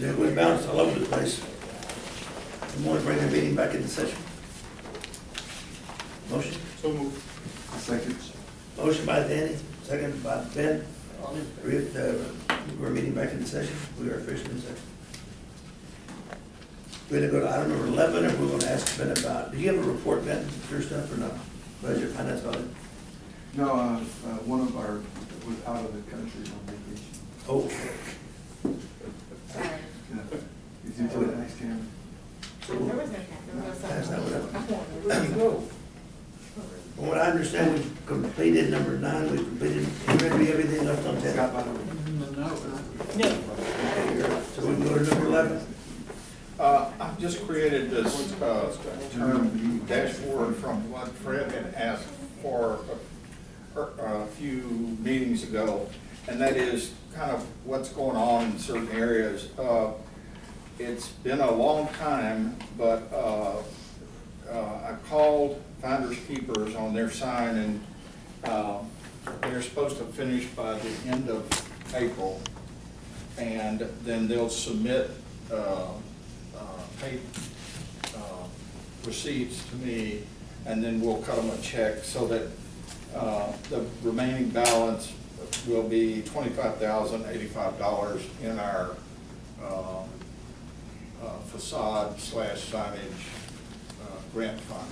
We're bounced all over the place. We want to bring the meeting back into session. Motion? So moved. Second. Motion by Danny, second by Ben. We're meeting back in session. We are officially in session. We're gonna go to item number 11, and we're gonna ask Ben about, do you have a report, Ben, your stuff or not? Budget, finance audit? No, one of our was out of the country on vacation. Oh. Yeah. He's into the nice camera. That's not what From what I understand, we've completed number 9, we've completed, everything left on 10. Scott, by the way. So we can go to number 11. I've just created this term dashboard from what Fred had asked for a few meetings ago, and that is kind of what's going on in certain areas. It's been a long time, but I called Finders Keepers on their sign, and they're supposed to finish by the end of April, and then they'll submit pay receipts to me, and then we'll cut them a check so that the remaining balance will be $25,085 in our facade / signage grant fund.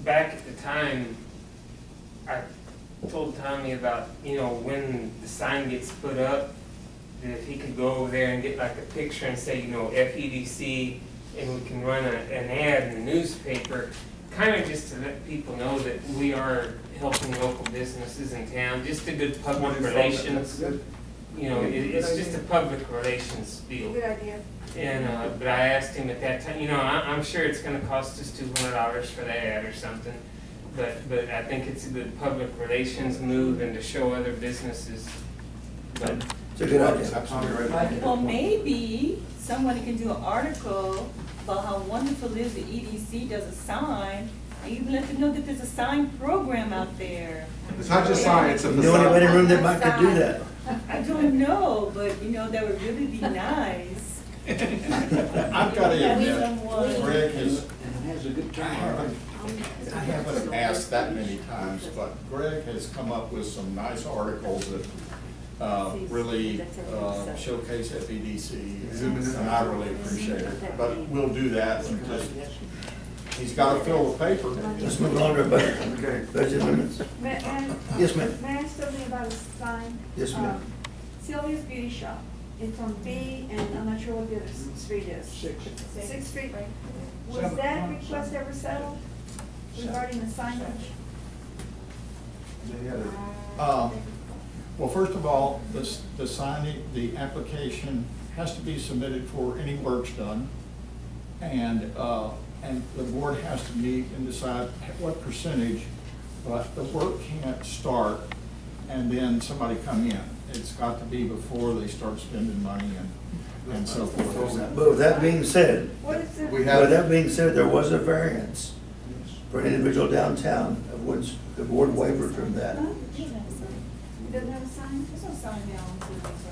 Back at the time, I told Tommy about, when the sign gets put up, that if he could go over there and get like a picture and say, FEDC, and we can run an ad in the newspaper, kind of just to let people know that we are helping local businesses in town, just a good public relations. It's just a public relations deal. Good idea. And but I asked him at that time, I'm sure it's going to cost us $200 for the ad or something, but I think it's a good public relations move and to show other businesses. But it's a good idea. Well, maybe somebody can do an article about how wonderful it is the EDC does a sign, and even let them know that there's a sign program out there. It's not just sign, it's a You know anybody in the room that might could do that? I don't know, but that would really be nice. I've got to admit, Someone- Greg has, Has a good time. I haven't asked that many times, but Greg has come up with some nice articles that really showcase FEDC, and I really appreciate it. But we'll do that, and just, he's got to fill the paper. Let's move on to our budget. Okay. Budget limits. Yes, ma'am. May I ask something about a sign? Yes, ma'am. Sylvia's Beauty Shop. It's on B, and I'm not sure what the other street is. 6th Street. Was that request ever settled regarding the signage? Well, first of all, the signing, the application has to be submitted for any works done, and the board has to meet and decide what percentage, but the work can't start and then somebody come in. It's got to be before they start spending money and so forth. But with that being said, What is it? there was a variance for an individual downtown, of which the board wavered from that. It doesn't have a sign? There's no sign down on Sylvia's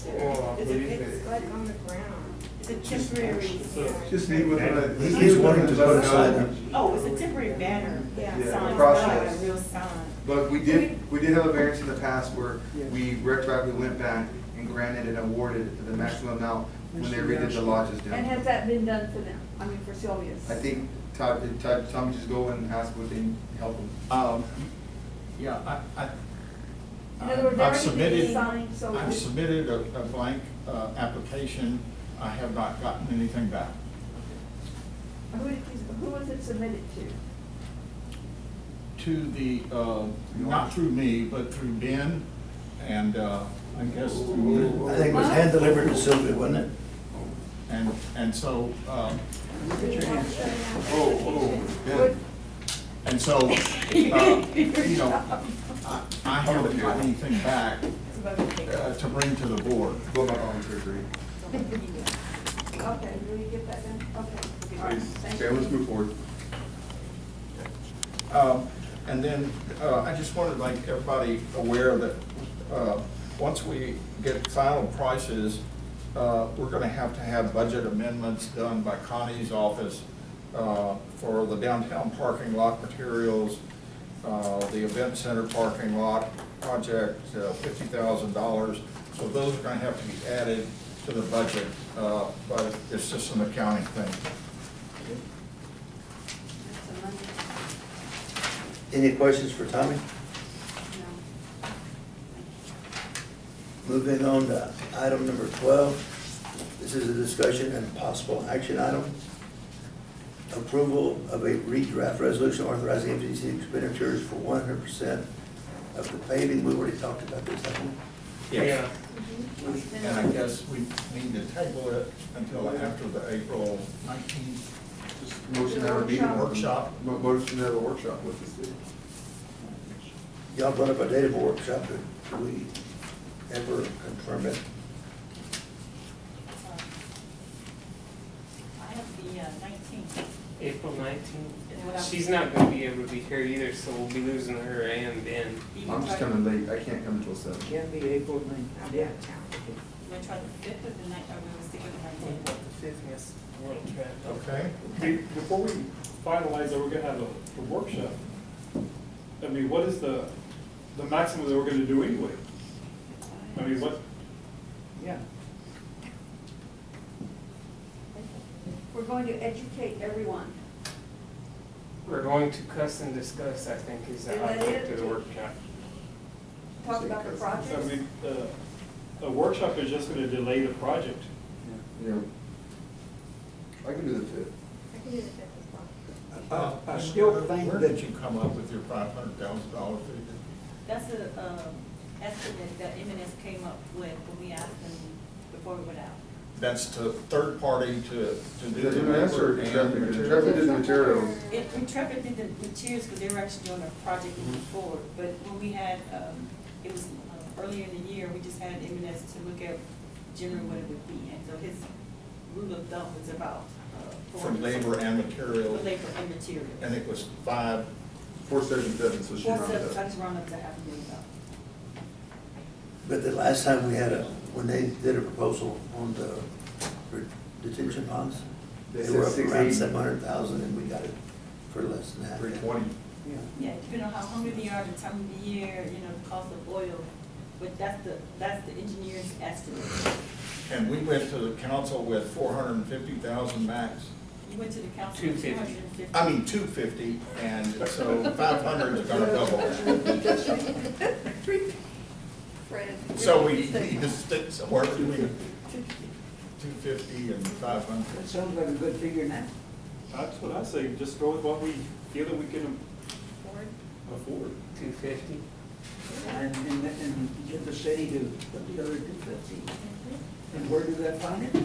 right now. It's like on the ground. It's a temporary. Just meet with the. He's wanting to put a sign up. Oh, it's a temporary banner. Yeah. Sign, Process. not a real sign. But we did have a variance in the past where we retroactively went back and granted and awarded the maximum amount when they redid the lodges And down. has that been done for them? I mean, for Sylvia's? I think did Tommy just go and ask what they help them? Yeah, In other words, I've everything submitted, is signed, so. I've submitted a blank application. I have not gotten anything back. Who was it submitted to? To the, not through me, but through Ben, and I guess through I think it was hand delivered to Sylvia, wasn't it? and so, Yeah. and so, I haven't got anything back to bring to the board. Go about volunteer agree. Okay, will you get that done? Okay. All right, Please. thank Okay, you. let's move forward. And then I just wanted to make everybody aware that once we get final prices, we're gonna have to have budget amendments done by Connie's office for the downtown parking lot materials, the event center parking lot project, $50,000. So those are gonna have to be added to the budget, but it's just an accounting thing. That's a Monday. Any questions for Tommy? No. Moving on to item number 12. This is a discussion and possible action item. Approval of a redraft resolution authorizing FTC expenditures for 100% of the paving. We already talked about this, haven't we? Yeah. And I guess we need to table it until after the April 19th Motion to have a meeting. workshop. Motion to have a workshop with the city. Y'all brought up a date of a workshop, but we ever confirm it? I have the 19th. April 19th. She's not gonna be able to be here either, so we'll be losing her and Ben. I'm just coming late, I can't come until 7. Can be April 9th. Yeah. We're trying the 5th or the 9th, or we will stick with the 19th. The 5th, yes, World Traffic. Okay? Before we finalize that we're gonna have a workshop, I mean, what is the maximum that we're gonna do anyway? I mean, what, Yeah. We're going to educate everyone. We're going to cuss and discuss, I think, is the Is that object it? of the workshop. Talk about the I projects. mean, a workshop is just gonna delay the project. Yeah. I can do the 5th. I can do the 5th as well. I still think Where that did you come up with your $500,000 figure? That's a estimate that M&S came up with when we asked them before we went out. That's to third party to do the M&S or labor and traffic? materials? Traffic did the materials. Intrepid did the materials because they were actually doing a project moving forward. But when we had, it was earlier in the year, we just had M&S to look at generally what it would be. And so his rule of thumb was about For labor and materials, For labor and materials. and it was 5, 477, so she rounded 4 up. cents round up to $500,000. But the last time we had when they did a proposal on the detention ponds, They they were up said around 680. 700,000 and we got it for less than that. 320. Yeah, depending on how hungry they are, the time of the year, you know, the cost of oil, but that's the engineer's estimate. and we went to the council with 450,000 max. You went to the council. 250. 250. I mean, 250, and so 500 is gonna double. Fred. So we need to stick somewhere between 250 and 500. that sounds like a good figure now. That's what I say, just go with what we feel that we can afford. 250. And get the city to put the other 250. And where do that find it?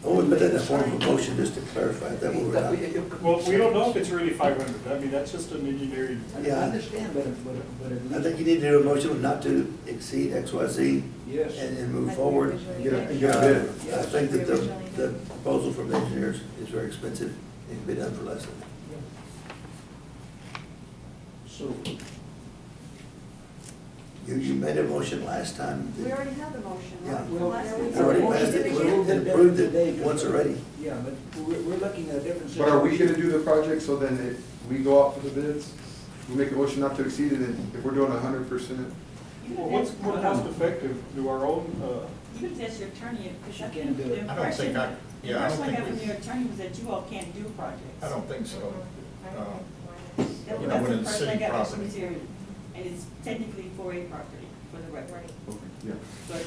Oh, we put that in a form of motion just to clarify that we were not. Well, we don't know if it's really 500, I mean, that's just an engineering. I Yeah. understand, but at I least. think you need to do a motion not to exceed XYZ Yes. and move forward. Get a bid. I think that the proposal from the engineers is very expensive. It can be done for less than that. So, You made a motion last time. We already had the motion, Yeah. right? well, Last we week. already passed it. It approved it once already. yeah, but we're looking at a different But situation. are we gonna do the project so then we go out for the bids? We make a motion not to exceed it, and if we're doing 100%? Well, what's more cost effective, do our own, You can ask your attorney, because I She think can't do the it. I don't think impression, I don't the impression I think got from we- your attorney was that you all can't do projects. I don't think so. That's You know, the when it's impression I city got from property. material, and it's technically for a property, for the record. Yeah. But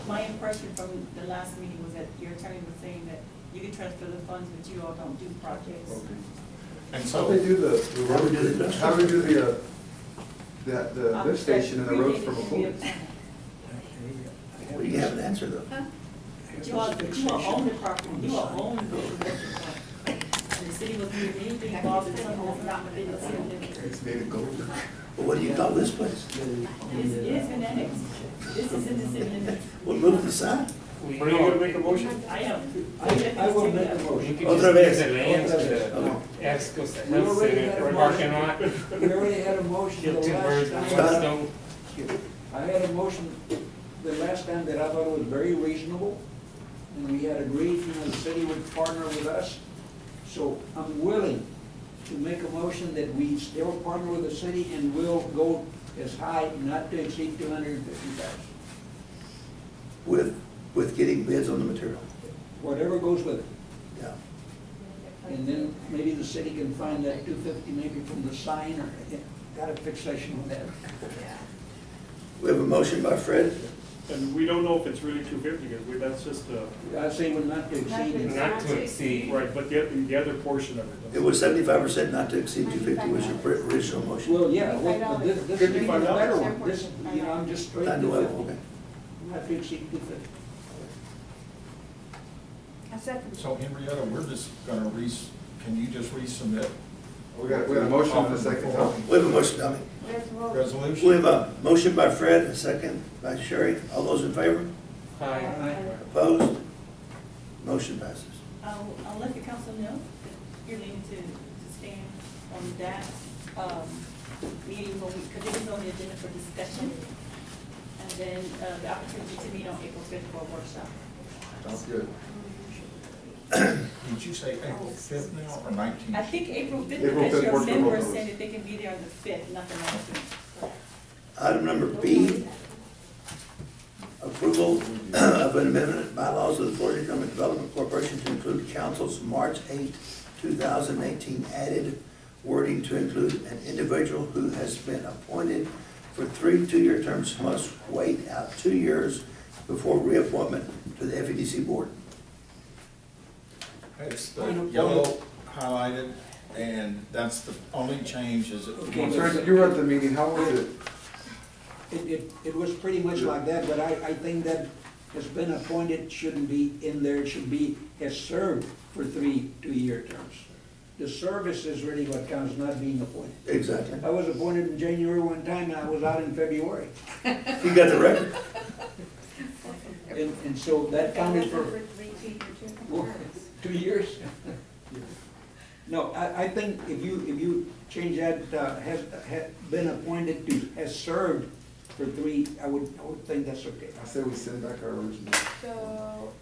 my impression from the last meeting was that your attorney was saying that you can transfer the funds, but you all don't do projects. Okay. And How so, do they do the How we do the road, how do we do the Um, lift station and the roads from abbreviated a in the floor? Well, you have an answer though. But you all own the property, you all own the residential property. And the city was doing anything involved in something that's not within the city limits. It's made it go. Well, what do you call this place? It is been annexed. This is in the city limits. Well, move the sign. We are you gonna make a motion? I am. I will make a You motion. could Otra just vez. give the land to Okay. the Escos, the We health already center, had a parking motion. lot. We already had a motion Kill the two birds last with one time. stone. I had a motion the last time that I thought it was very reasonable, and we had agreed, the city would partner with us. So I'm willing to make a motion that we still partner with the city and will go as high, not to exceed 250,000. With getting bids on the material. Whatever goes with it. Yeah. And then maybe the city can find that 250 maybe from the sign, or got a fixation on that. We have a motion by Fred, And we don't know if it's really 250, because that's just, I say we're not to exceed. Not to exceed. right, but the other portion of it. it was 75% not to exceed 250 was your original motion. Well, yeah, well, this is a better $55. one. This, I'm just straight Not to 250. okay. Not to exceed 250. A second. So Henrietta, we're just gonna can you just resubmit We got a motion and a second. We have a motion, Tommy. Let's vote. resolution? We have a motion by Fred, a second by Sherry. All those in favor? Aye. Opposed? Motion passes. I'll let the council know that you're leaning to stand on that, meeting when because it was on the agenda for discussion. And then, the opportunity to meet on April 5th for a workshop. Sounds good. Did you say April 5th now or 19th? I think April 5th, April because 5th your works for both members of us. said that they can be there on the 5th, not the 19th. Item number B, approval of an amendment bylaws of the Florida Economic Development Corporation to include council's March 8, 2018 added wording to include an individual who has been appointed for 3 two-year terms must wait out 2 years before reappointment to the FEDC board. It's the yellow highlighted, and that's the only change is it. Okay. Sir, you were at the meeting, how was it? It was pretty much like that, but I think that has been appointed shouldn't be in there. It should be has served for 3 two-year terms. The service is really what counts, not being appointed. Exactly. I was appointed in January one time, and I was out in February. You got the record? And so that counted for 2 years? No, I think if you change that, has been appointed to, has served for 3, I would think that's okay. I said we send back our original. So,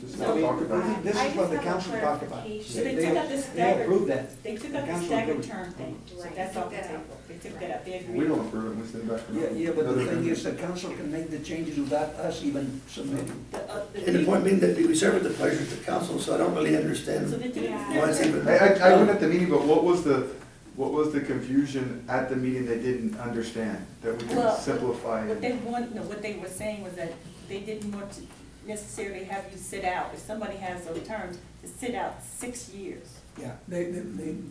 Just I not mean, talk about it. this is what the council talked about. So they took out the They staggered, approved that. they took The out the council staggered approved. term thing, so Right, that's they off took the that out. table. They took that out, they agreed. We don't approve it, we send back. Yeah, but the another thing vendor. is, the council can make the changes without us even submitting. And the point being that we serve at the pleasure of the council, so I don't really understand So they took it Yeah. why it's even. I went at the meeting, but what was the confusion at the meeting they didn't understand, that we Well, can simplify What they it? what they were saying was that they didn't want to necessarily have you sit out, if somebody has those terms, to sit out 6 years. Yeah, they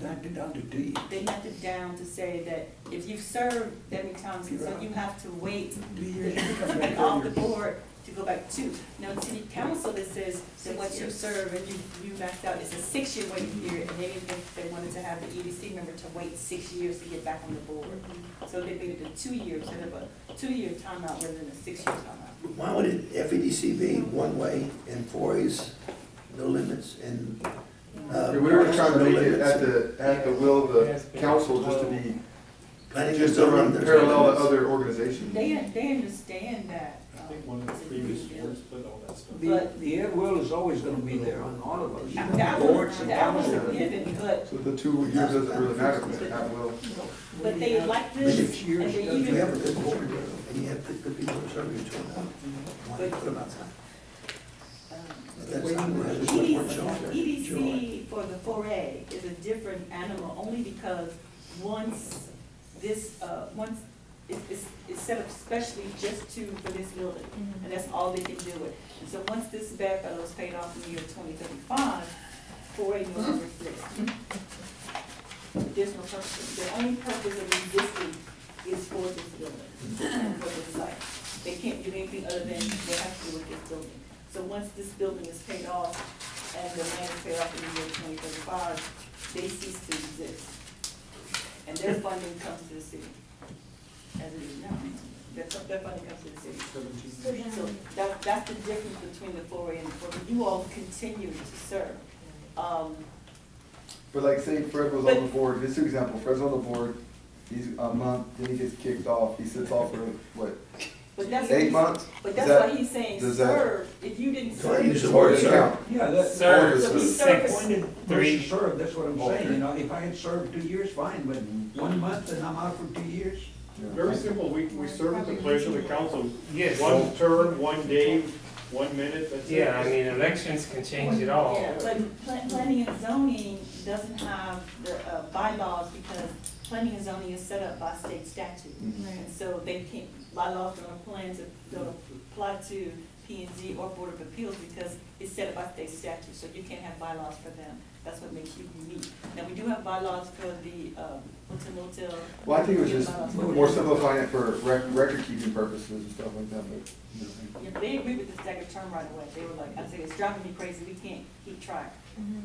knocked it down to 2 years. They knocked it down to say that if you've served that many times, so you have to wait 2 years, you come to back get off the earlier. board to go back to. Now, in city council, it says that once you serve and you maxed out, it's a 6-year waiting period, and they didn't think they wanted to have the EDC member to wait 6 years to get back on the board. So they made it a 2 year, instead of a 2-year timeout rather than a 6-year timeout. Why would it FEDC be one way and 4A's no limits and? We were trying to no make it limits? at the will of the council, just to be, Planning just and to zoning, run there's no parallel to limits. other organizations. They understand that. I think one of the it's a previous big deal. boards put all that stuff. The ed will is always gonna be there on all of us. That Boards was, and that was a council. given, but So the 2 years doesn't really matter, but at will. But they like this, 6 years, and they does If you have a even, good board, and you have good people who serve you, why not put them outside? That's not what it's worth showing. EDC for the 4A is a different animal, only because once this, it's set up specially just for this building, and that's all they can do it. And so once this bad fellow is paid off in the year 2035, 4A no longer exists. There's no purpose, the only purpose of existing is for this building, for the site. They can't do anything other than they have to do with this building. So once this building is paid off and the land is paid off in the year 2035, they cease to exist. And their funding comes to the city, as it is now. Their funding comes to the city. So that's the difference between the 4A and the 4B. You all continue to serve. But like say Fred was on the board, just an example, Fred's on the board, he's a month, then he gets kicked off, he sits off for what, But that's. 8 months? But Is that's that- why he's saying does that- serve, if you didn't So I serve. use the word serve. Yeah, that. Serve, So he I served. appointed Three. versus served, that's what I'm saying, Okay. you know, if I had served 2 years, fine, but 1 month and I'm out for 2 years. Very simple, we serve at the pleasure of the council. Yes. One term, 1 day, 1 minute, that's it. Yeah, I mean, elections can change it all. Yeah, but planning and zoning doesn't have the bylaws because planning and zoning is set up by state statute. And so they can't, bylaws don't apply to P and Z or Board of Appeals because it's set up by state statute, so you can't have bylaws for them. That's what makes you unique. Now, we do have bylaws for the hotel motel. Well, I think it was We have just bylaws for more them. simplifying it for record keeping purposes and stuff like that, but. Yeah, they agreed with the staggered term right away. They were like, I said, it's driving me crazy, we can't keep track.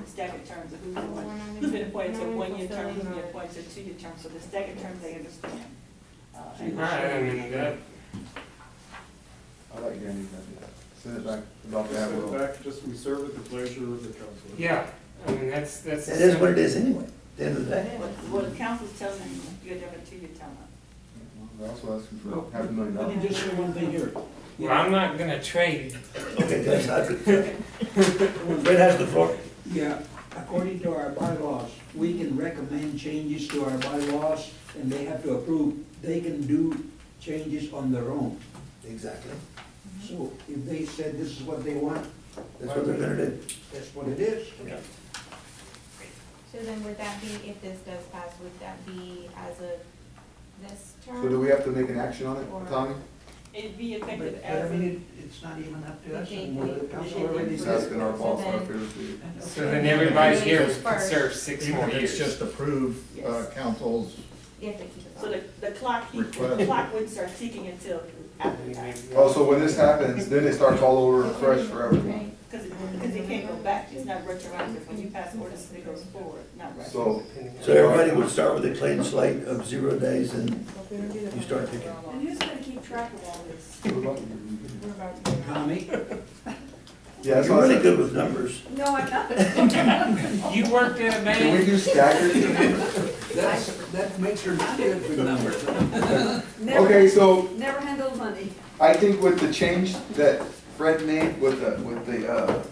The staggered terms of who's been appointed to a 1-year term, who's been appointed to a 2-year term, so the staggered terms they understand. And- Alright, I mean, that, I like Randy's idea. Send it back, about to have Send it it all. back, just we serve at the pleasure of the council. yeah, I mean, that's. It is what it is anyway, at the end of the day. Well, the council's telling you, you're doing a 2-year term. They're also asking for Well, $500,000. Let me just say one thing here. Well, I'm not gonna trade. Okay, that's not good. Fred has the floor. Yeah, according to our bylaws, we can recommend changes to our bylaws, and they have to approve. They can do changes on their own. Exactly. So if they said this is what they want, That's what they're gonna do. that's what it is. Yeah. So then would that be, if this does pass, would that be as of this term? So do we have to make an action on it, Tommy? It'd be But, effective but I as of. mean, it's not even up to us, Okay. and whether the council already It's said. asking our boss, So our then- favorite food. So then everybody here First. can serve 6 Even more if it's years. just approve, Yes. council's If they keep it So on. the clock, Request. the clock wouldn't start ticking until after that. Oh, so when this happens, then it starts all over fresh forever. Right. Because it can't go back, it's not retroactive, when you pass orders, it goes forward, not retroactive. So, So everybody would start with a clean slate of 0 days and you start picking. And who's gonna keep track of all this? what about you? What about you? Tommy, Yeah, that's You're what I really said. good with numbers. No, I'm not. You worked at a Can we bank? do staggered? that makes her not good with numbers. Never- Okay, so Never handled money. I think with the change that Fred made with the,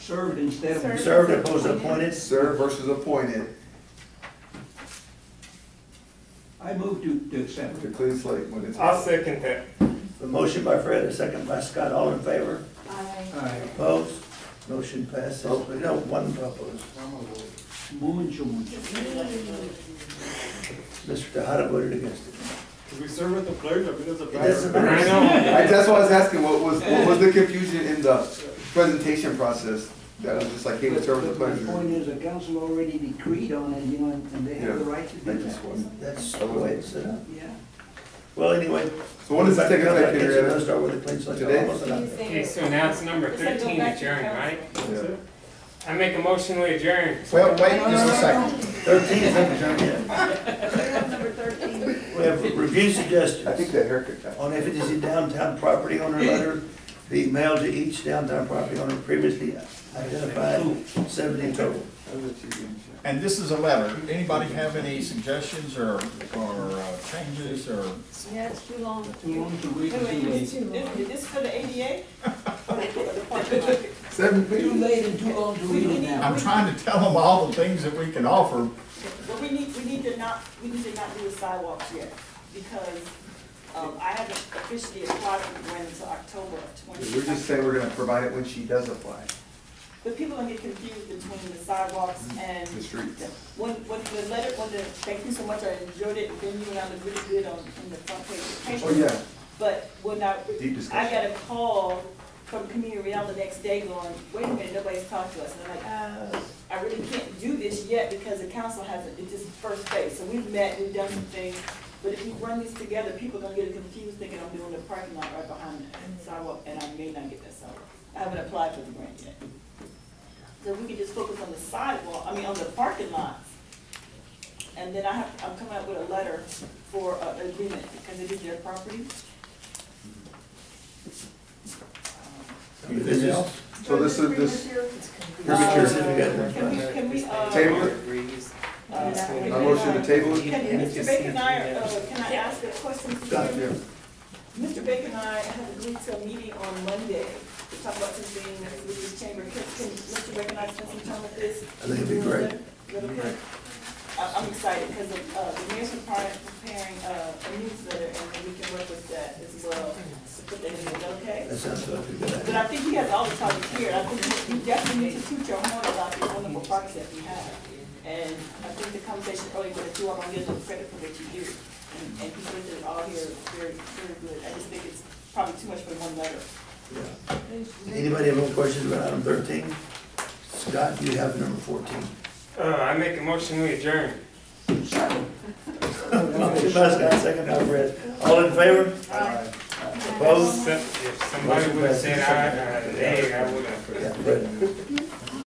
Served instead of. Served opposed to appointed. serve versus appointed, I move to accept. the clean slate when it's. I'll second that. A motion by Fred, a second by Scott, all in favor? Aye. Opposed? Motion passes. No, one opposed. Moon, Shumun. Mr. Tejada voted against it. Because we serve at the pleasure, I mean, it doesn't It doesn't matter. matter. I know. That's why I was asking, what was the confusion in the presentation process? That was just like, hey, we serve with the But my pleasure. point is, the council already decreed on it, you know, and they have the right to do I just that. wasn't- That's the way it's set up. Yeah. Well, anyway. So when does this take effect, It's Henrietta? gonna start with a clean slate. Today? Almost enough. Okay, so now it's number It's like go 13 back to adjourned, council. right? Yeah. I make a motion to adjourn. Well, wait just a second. 13 is not adjourned yet. Item number 13. We have review suggestions. I think that haircut got. On efficacy downtown property owner letter be mailed to each downtown property owner previously identified, 70 total. And this is a letter. Anybody have any suggestions or changes or? Yeah, it's too long. Too long to read, Wait, too wait, late. is this for the ADA? 7 Too feet? late and too long to read it now. I'm trying to tell them all the things that we can offer. But we need to not do the sidewalks yet, because, I haven't officially applied for the grant until October of 20. We're just saying we're gonna provide it when she does apply, But people don't get confused between the sidewalks and. the streets. When the letter, thank you so much, I enjoyed it, then you and I looked really good in the front page of the paper. Oh, yeah, But when I deep discussion. got a call from Community Reality the next day going, wait a minute, nobody's talked to us. And I'm like, I really can't do this yet because the council hasn't, it's just first phase. So we've met, we've done some things, but if we run these together, people are gonna get confused thinking I'm doing the parking lot right behind the sidewalk, and I may not get that sidewalk. I haven't applied for the grant yet. So we could just focus on the sidewalk, on the parking lots. And then I'm coming up with a letter for an agreement because it is their property. Anything else? So this is, this, Can we, table it, a motion to table it? Mr. Baker and I, can I ask a question? Scott, yeah. Baker and I have agreed to a meeting on Monday to talk about some things with this chamber. Can Mr. Baker and I spend some time with this? I think it'd be great. Real quick. I'm excited because the mayor's preparing a newsletter and we can work with that as well to put that in. Is that okay? That sounds like a good But idea. I think he has all the topics here. I think you definitely need to toot your horn about the wonderful parks that we have. And I think the conversation earlier with you all gonna get a little credit for what you do. And he's put it all here very, very good. I just think it's probably too much for one letter. Yeah. Anybody have any questions about item 13? Scott, you have number 14. I make a motion we adjourn. Motion by Scott, second by Fred. All in favor? Opposed? If somebody would have said aye, I would have. Yeah, Fred.